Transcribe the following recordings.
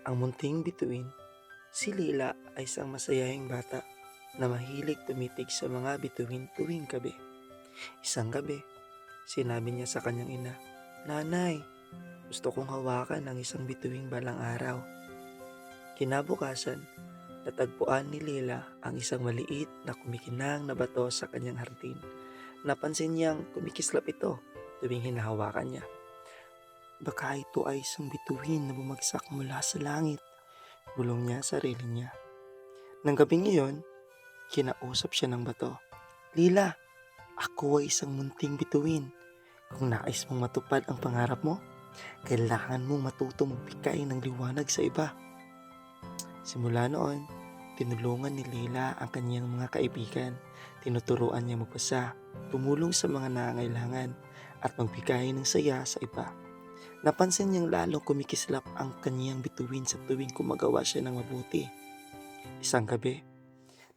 Ang munting bituin, si Lila ay isang masayahing bata na mahilig tumitig sa mga bituin tuwing gabi. Isang gabi, sinabi niya sa kanyang ina, "Nanay, gusto kong hawakan ang isang bituing balang araw." Kinabukasan, natagpuan ni Lila ang isang maliit na kumikinang na bato sa kanyang hardin. Napansin niyang kumikislap ito tuwing hinahawakan niya. Baka ito ay isang bituin na bumagsak mula sa langit, bulong niya sa sarili niya. Nang gabing iyon, kinausap siya ng bato. Lila, ako ay isang munting bituin. Kung nais mong matupad ang pangarap mo, kailangan mong matutong magbigay ng liwanag sa iba. Simula noon, tinulungan ni Lila ang kanyang mga kaibigan. Tinuturuan niya magbasa, tumulong sa mga nangangailangan, at magbigay ng saya sa iba. Napansin niyang lalong kumikislap ang kanyang bituin sa tuwing gumagawa siya ng mabuti. Isang gabi,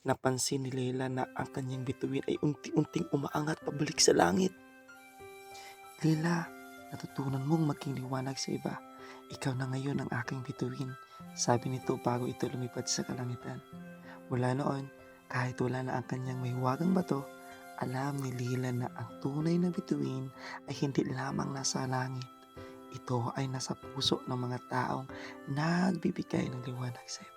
napansin ni Leila na ang kanyang bituin ay unti-unting umaangat pabalik sa langit. Leila, natutunan mong maging liwanag sa iba. Ikaw na ngayon ang aking bituin, sabi nito bago ito lumipad sa kalangitan. Mula noon, kahit wala na ang kanyang mahiwagang bato, alam ni Leila na ang tunay na bituin ay hindi lamang nasa langit. Ito ay nasa puso ng mga taong nagbibigay ng liwanag sa iba.